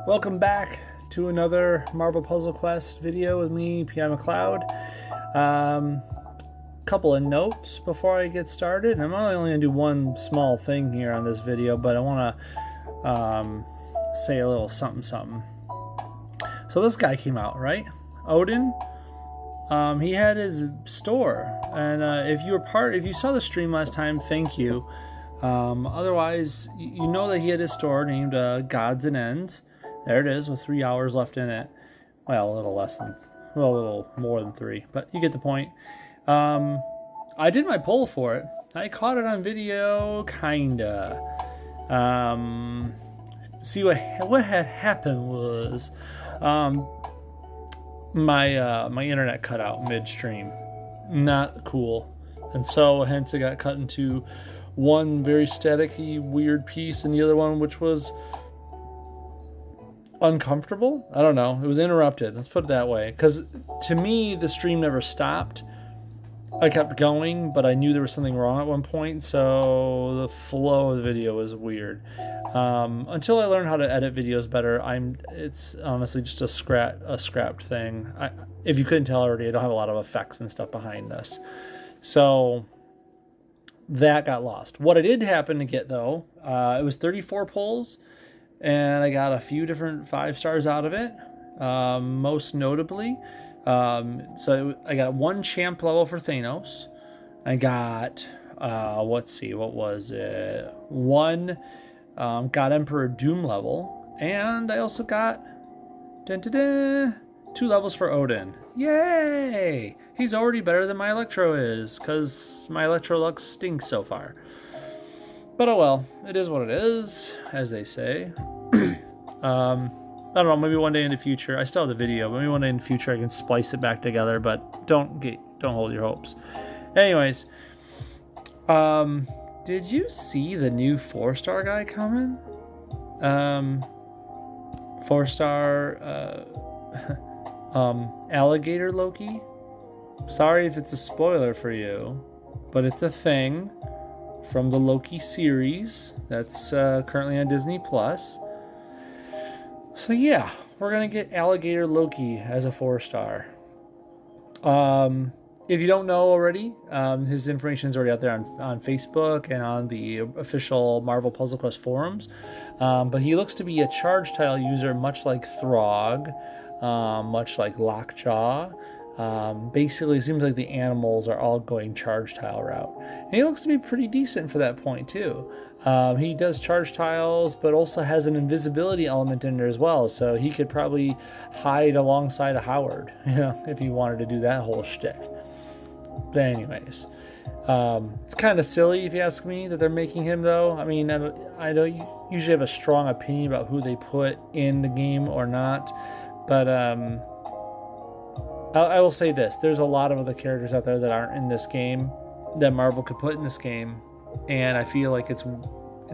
Welcome back to another Marvel Puzzle Quest video with me, P.I. McLeod. Couple of notes before I get started. I'm only going to do one small thing here on this video, but I want to say a little something. So this guy came out, right? Odin. He had his store, and if you saw the stream last time, thank you. Otherwise, you know that he had his store named Gods and Ends. There it is, with 3 hours left in it. Well, a little more than 3, but you get the point. I did my poll for it. I caught it on video, kinda. See what had happened was, my internet cut out midstream. Not cool, and so hence it got cut into one very staticky, weird piece, and the other one which was uncomfortable. I don't know. It was interrupted. Let's put it that way. Because to me, the stream never stopped. I kept going, but I knew there was something wrong at one point, so the flow of the video was weird. Until I learned how to edit videos better, it's honestly just a scrapped thing. If you couldn't tell already, I don't have a lot of effects and stuff behind this. So that got lost. What I did happen to get, though, it was 34 polls, and I got a few different 5 stars out of it, most notably. So I got 1 champ level for Thanos. I got, let's see, what was it? 1 God Emperor Doom level, and I also got 2 levels for Odin. Yay! He's already better than my Electro is, because my Electro luck stinks so far. But oh well, it is what it is, as they say. I don't know, maybe one day in the future, I still have the video, but maybe one day in the future I can splice it back together, but don't hold your hopes. Anyways, did you see the new 4-star guy coming? 4-star, Alligator Loki? Sorry if it's a spoiler for you, but it's a thing from the Loki series that's currently on Disney+. So yeah, we're going to get Alligator Loki as a 4-star. If you don't know already, his information is already out there on Facebook and on the official Marvel Puzzle Quest forums. But he looks to be a charge tile user, much like Throg, much like Lockjaw. Basically, it seems like the animals are all going charge tile route. And he looks to be pretty decent for that point, too. He does charge tiles, but also has an invisibility element in there as well, so he could probably hide alongside a Howard, if he wanted to do that whole shtick. But anyways, it's kind of silly, if you ask me, that they're making him, though. I mean, I don't usually have a strong opinion about who they put in the game or not, but I will say this. There's a lot of other characters out there that aren't in this game that Marvel could put in this game, and I feel like it's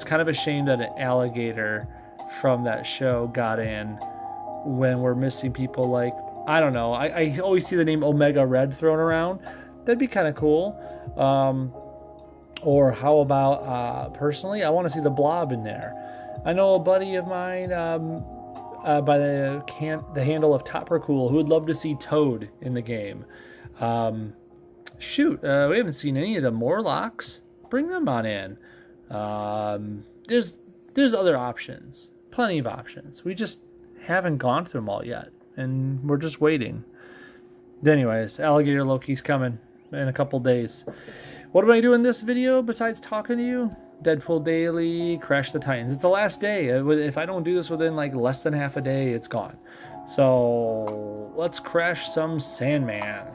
kind of a shame that an alligator from that show got in when we're missing people like, I don't know, I always see the name Omega Red thrown around. That'd be kind of cool. Or how about, personally, I want to see the Blob in there. I know a buddy of mine by the handle of Toppercool who would love to see Toad in the game. We haven't seen any of the Morlocks. Bring them on in. There's other options. Plenty of options. We just haven't gone through them all yet. And we're just waiting. Anyways, Alligator Loki's coming in a couple days. What am I doing in this video besides talking to you? Deadpool Daily, Crash the Titans. It's the last day. If I don't do this within like less than half a day, it's gone. So let's crash some Sandman.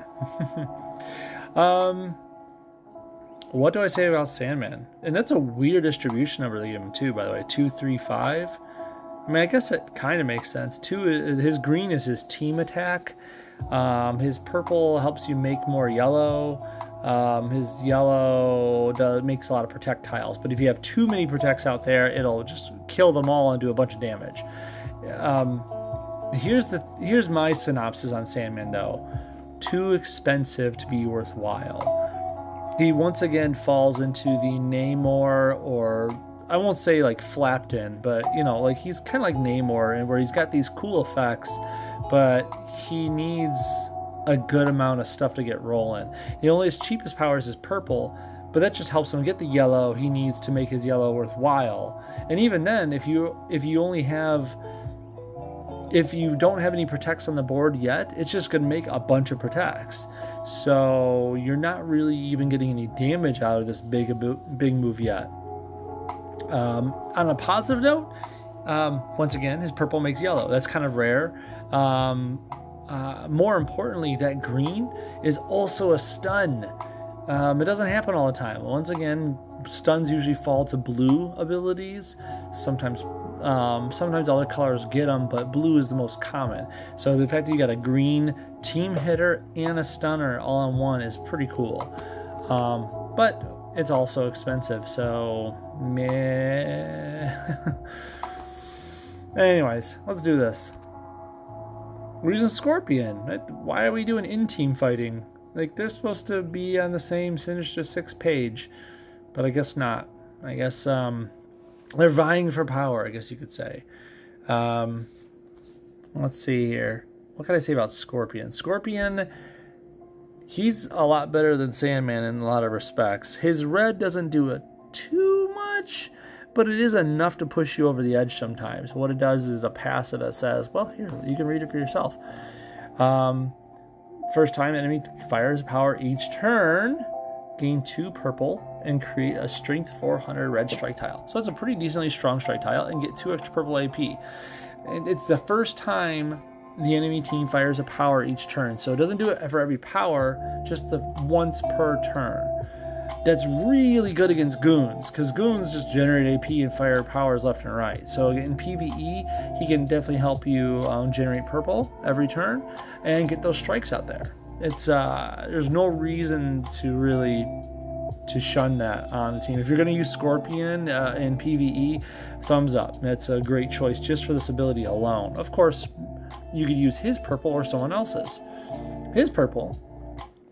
What do I say about Sandman? And that's a weird distribution number they give him too, by the way. 2, 3, 5. I mean, I guess it kind of makes sense. 2, his green is his team attack. His purple helps you make more yellow. His yellow makes a lot of protect tiles. But if you have too many protects out there, it'll just kill them all and do a bunch of damage. Here's my synopsis on Sandman, though. Too expensive to be worthwhile. He once again falls into the Namor or I won't say like flapped in, but you know, like he's kind of like Namor, and where he's got these cool effects, but he needs a good amount of stuff to get rolling. You know, his cheapest powers is purple, but that just helps him get the yellow he needs to make his yellow worthwhile. And even then, if you don't have any protects on the board yet, it's just going to make a bunch of protects. So you're not really even getting any damage out of this big move yet. On a positive note, once again, his purple makes yellow. That's kind of rare. More importantly, that green is also a stun. It doesn't happen all the time. Once again, stuns usually fall to blue abilities. Sometimes other colors get them, but blue is the most common. So the fact that you got a green team hitter and a stunner all on one is pretty cool. But it's also expensive, so meh. Anyways, let's do this. We're using Scorpion. Why are we doing in-team fighting? Like, they're supposed to be on the same Sinister Six page, but I guess not. I guess they're vying for power, I guess you could say. Let's see here. What can I say about Scorpion? Scorpion, he's a lot better than Sandman in a lot of respects. His red doesn't do it too much, but it is enough to push you over the edge sometimes. What it does is a passive that says, well, here, you can read it for yourself. First time enemy fires power each turn, gain 2 purple, and create a strength 400 red strike tile. So it's a pretty decently strong strike tile, and get 2 extra purple AP. And it's the first time the enemy team fires a power each turn. So it doesn't do it for every power, just the once per turn. That's really good against goons, because goons just generate AP and fire powers left and right. So in PvE, he can definitely help you generate purple every turn and get those strikes out there. It's there's no reason to shun that on the team. If you're going to use Scorpion in PvE, thumbs up. That's a great choice just for this ability alone. Of course, you could use his purple or someone else's. His purple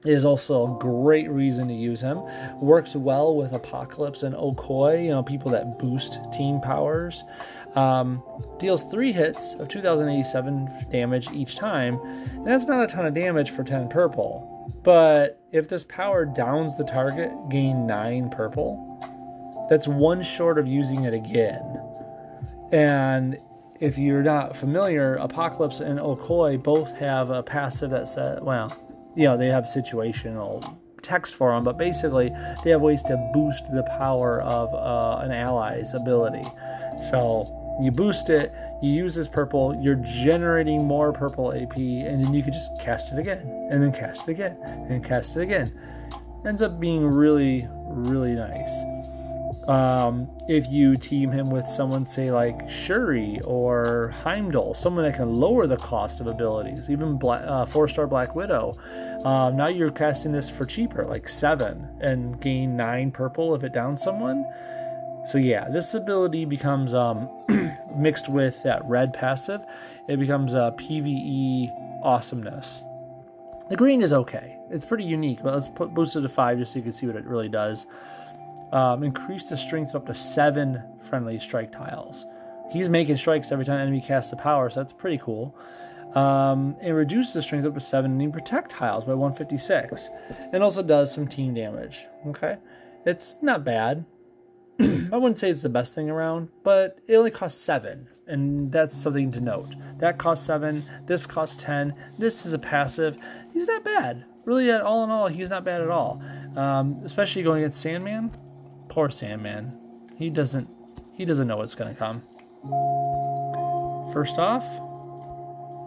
is also a great reason to use him. Works well with Apocalypse and Okoi, you know, people that boost team powers. Deals 3 hits of 2087 damage each time. And that's not a ton of damage for 10 purple. But if this power downs the target, gain 9 purple. That's 1 short of using it again. And if you're not familiar, Apocalypse and Okoi both have a passive that says, well, you know, they have situational text for them, but basically they have ways to boost the power of an ally's ability. So you boost it, you use this purple, you're generating more purple AP, and then you can just cast it again, and then cast it again, and cast it again. Ends up being really, really nice. If you team him with someone, say like Shuri or Heimdall, someone that can lower the cost of abilities, even 4-star Black Widow, now you're casting this for cheaper, like 7, and gain 9 purple if it downs someone. So yeah, this ability becomes mixed with that red passive. It becomes a PvE awesomeness. The green is okay. It's pretty unique, but let's boost it to 5 just so you can see what it really does. Increase the strength up to 7 friendly strike tiles. He's making strikes every time enemy casts the power, so that's pretty cool. And reduces the strength up to 7 and protect tiles by 156. And also does some team damage. Okay, it's not bad. I wouldn't say it's the best thing around, but it only costs 7, and that's something to note. That costs 7, this costs 10, this is a passive. He's not bad. Really, all in all, he's not bad at all. Especially going against Sandman. Poor Sandman. He doesn't know what's going to come. First off,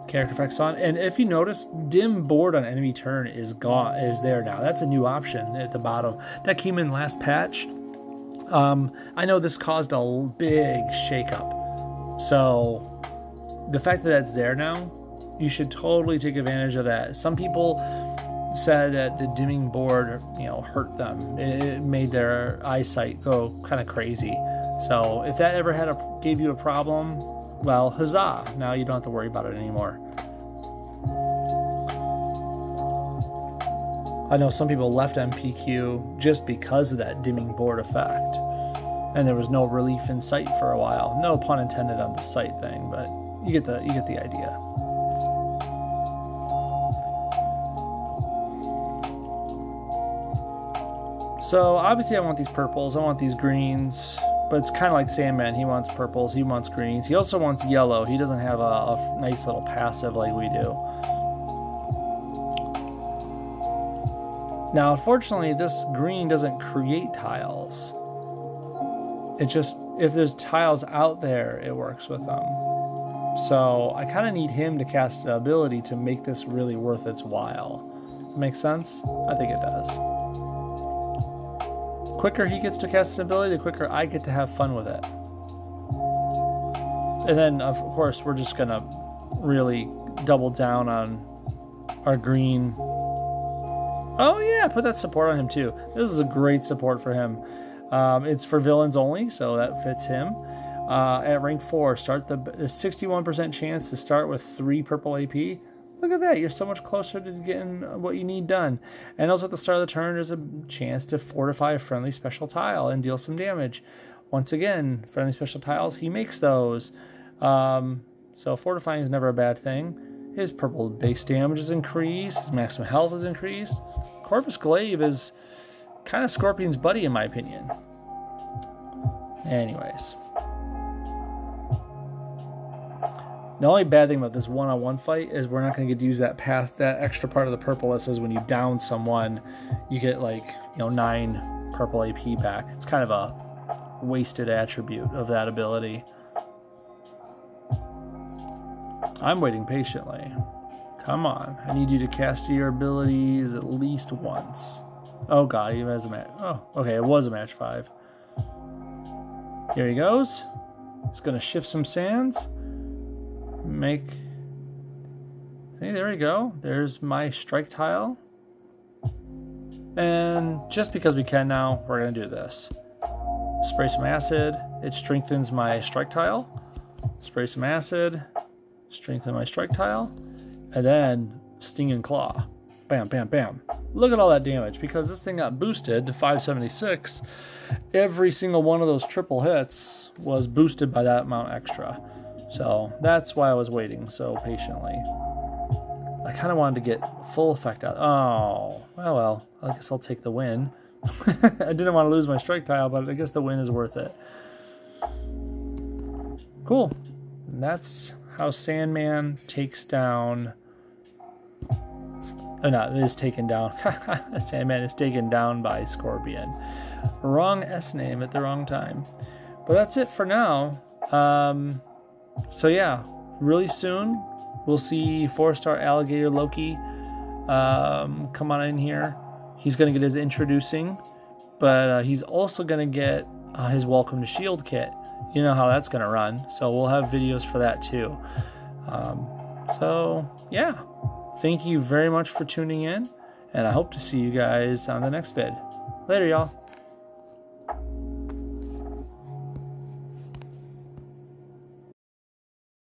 character effects on, and if you notice, dim board on enemy turn is there now. That's a new option at the bottom. That came in last patch. I know this caused a big shakeup. So the fact that that's there now, you should totally take advantage of that. Some people said that the dimming board, hurt them. It made their eyesight go kind of crazy. So if that ever gave you a problem, well, huzzah! Now you don't have to worry about it anymore. I know some people left MPQ just because of that dimming board effect. And there was no relief in sight for a while. No pun intended on the sight thing, but you get the idea. So obviously I want these purples, I want these greens, but it's kind of like Sandman. He wants purples, he wants greens, he also wants yellow. He doesn't have a nice little passive like we do. Now unfortunately this green doesn't create tiles. It just, if there's tiles out there, it works with them. So I kind of need him to cast an ability to make this really worth its while. Does that make sense? I think it does. Quicker he gets to cast an ability, the quicker I get to have fun with it. And then, of course, we're just going to really double down on our green. Oh yeah, put that support on him too. This is a great support for him. It's for villains only, so that fits him. At rank 4, start the 61% chance to start with 3 purple AP. Look at that, you're so much closer to getting what you need done. And also at the start of the turn, there's a chance to fortify a friendly special tile and deal some damage. Once again, friendly special tiles, he makes those. So fortifying is never a bad thing. His purple base damage is increased, his maximum health is increased. Corvus Glaive is kind of Scorpion's buddy in my opinion. Anyways. The only bad thing about this one-on-one fight is we're not going to get to use that extra part of the purple that says when you down someone, you get like, 9 purple AP back. It's kind of a wasted attribute of that ability. I'm waiting patiently. Come on, I need you to cast your abilities at least once. Oh god, he has a match. Oh, okay, it was a match 5. Here he goes. He's going to shift some sands. See, there we go. There's my strike tile. And just because we can now, we're going to do this. Spray some acid. It strengthens my strike tile. Spray some acid. Strengthen my strike tile. And then Sting and Claw. Bam, bam, bam. Look at all that damage. Because this thing got boosted to 576, every single one of those triple hits was boosted by that amount extra. So that's why I was waiting so patiently. I kind of wanted to get full effect out. Oh, well, I guess I'll take the win. I didn't want to lose my strike tile, but I guess the win is worth it. Cool. And that's how Sandman takes down... Oh, no, it is taken down. Sandman is taken down by Scorpion. Wrong S name at the wrong time. But that's it for now. So yeah, really soon we'll see 4-star Alligator Loki come on in here. He's going to get his introducing, but he's also going to get his Welcome to S.H.I.E.L.D. kit. You know how that's going to run, so we'll have videos for that too. So yeah, thank you very much for tuning in, and I hope to see you guys on the next vid. Later, y'all.